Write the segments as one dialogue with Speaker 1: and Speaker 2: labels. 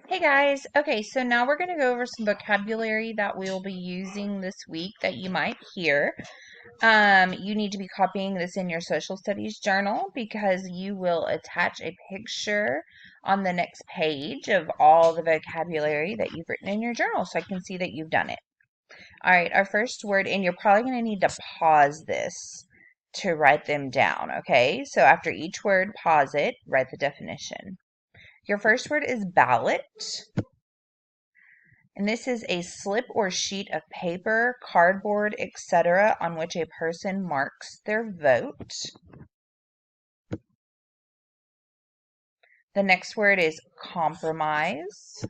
Speaker 1: Hey guys. Okay, so now we're going to go over some vocabulary that we will be using this week that you might hear. You need to be copying this in your social studies journal because you will attach a picture on the next page of all the vocabulary that you've written in your journal so I can see that you've done it. All right, our first word, and you're probably going to need to pause this to write them down, okay? So after each word, pause it, write the definition. Your first word is ballot. And this is a slip or sheet of paper, cardboard, etc., on which a person marks their vote. The next word is compromise.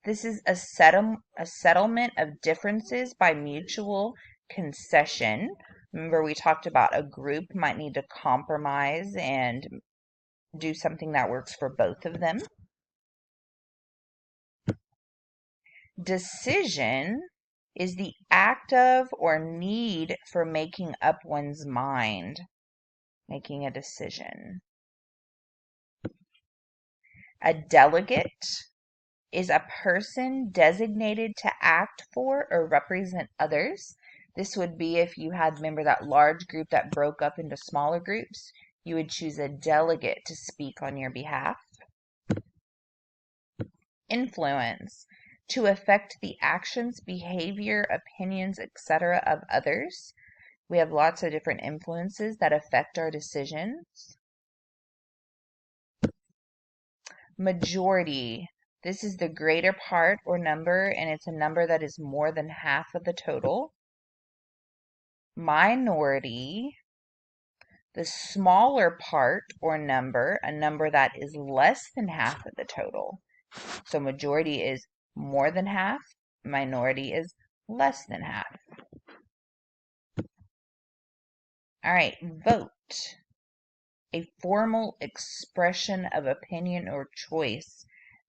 Speaker 1: This is a settlement of differences by mutual concession. Remember, we talked about a group might need to compromise and do something that works for both of them. Decision is the act of or need for making up one's mind, making a decision. A delegate is a person designated to act for or represent others. This would be if you had, remember that large group that broke up into smaller groups, you would choose a delegate to speak on your behalf. Influence, to affect the actions, behavior, opinions, etc. of others. We have lots of different influences that affect our decisions. Majority, this is the greater part or number, and it's a number that is more than half of the total. Minority, the smaller part or number, a number that is less than half of the total. So majority is more than half, minority is less than half. All right, vote, a formal expression of opinion or choice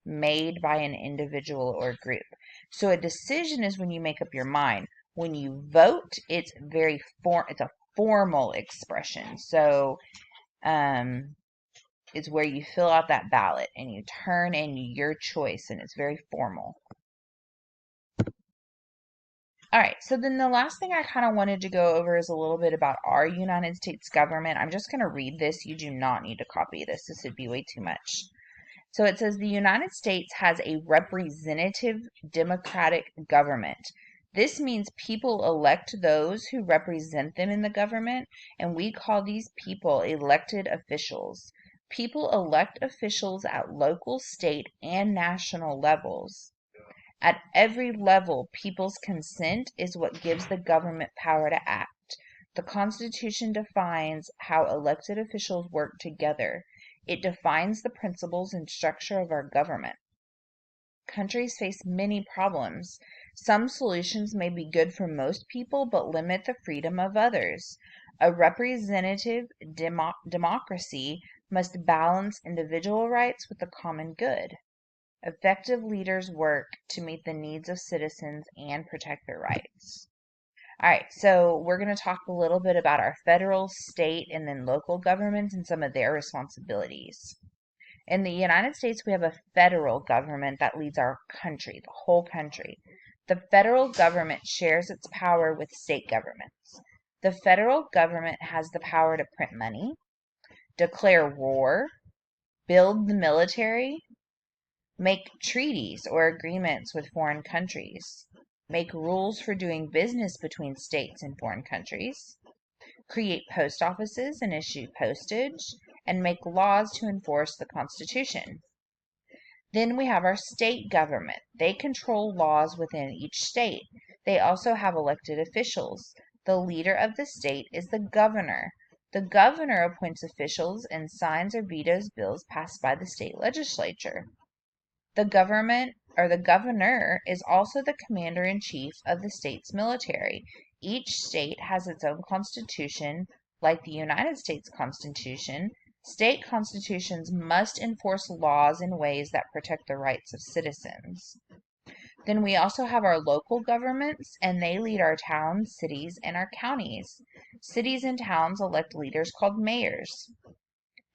Speaker 1: made by an individual or group. So a decision is when you make up your mind. When you vote, it's it's a formal expression. So it's where you fill out that ballot and you turn in your choice, and it's very formal. All right, so then the last thing I kind of wanted to go over is a little bit about our United States government. I'm just going to read this. You do not need to copy this. This would be way too much. So it says the United States has a representative democratic government. This means people elect those who represent them in the government, and we call these people elected officials. People elect officials at local, state, and national levels. At every level, people's consent is what gives the government power to act. The Constitution defines how elected officials work together. It defines the principles and structure of our government. Countries face many problems. Some solutions may be good for most people but limit the freedom of others. A representative democracy must balance individual rights with the common good. Effective leaders work to meet the needs of citizens and protect their rights. All right, so we're going to talk a little bit about our federal, state, and then local governments and some of their responsibilities. In the United States, we have a federal government that leads our country, the whole country. The federal government shares its power with state governments. The federal government has the power to print money, declare war, build the military, make treaties or agreements with foreign countries, make rules for doing business between states and foreign countries, create post offices and issue postage, and make laws to enforce the Constitution. Then we have our state government. They control laws within each state. They also have elected officials. The leader of the state is the governor. The governor appoints officials and signs or vetoes bills passed by the state legislature. The governor is also the commander-in-chief of the state's military. Each state has its own constitution, like the United States Constitution. State constitutions must enforce laws in ways that protect the rights of citizens. Then we also have our local governments, and they lead our towns, cities, and our counties. Cities and towns elect leaders called mayors.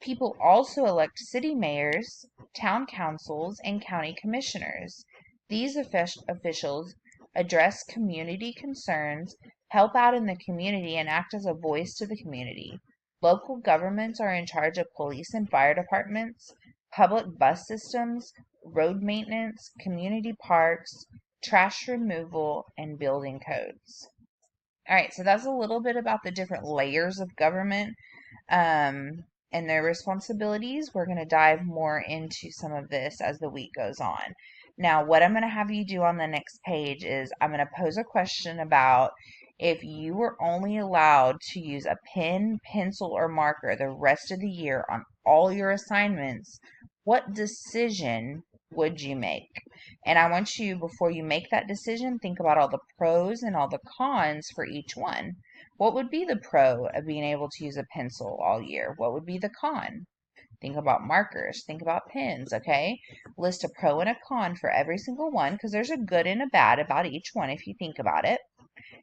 Speaker 1: People also elect city mayors town councils, and county commissioners. These officials address community concerns, help out in the community, and act as a voice to the community. Local governments are in charge of police and fire departments, public bus systems, road maintenance, community parks, trash removal, and building codes. All right, so that's a little bit about the different layers of government and their responsibilities. We're going to dive more into some of this as the week goes on. Now, what I'm going to have you do on the next page is I'm going to pose a question about if you were only allowed to use a pen, pencil, or marker the rest of the year on all your assignments, what decision would you make? And I want you, before you make that decision, think about all the pros and all the cons for each one. What would be the pro of being able to use a pencil all year? What would be the con? Think about markers. Think about pens, okay? List a pro and a con for every single one because there's a good and a bad about each one if you think about it.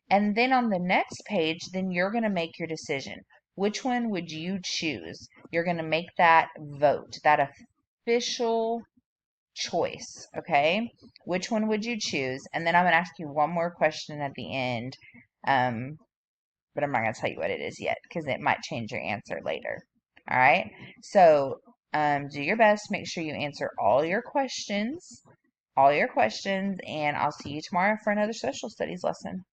Speaker 1: And then on the next page, then you're going to make your decision. Which one would you choose? You're going to make that vote, that official choice, okay? Which one would you choose? And then I'm going to ask you one more question at the end, but I'm not going to tell you what it is yet because it might change your answer later. All right? So do your best. Make sure you answer all your questions, and I'll see you tomorrow for another social studies lesson.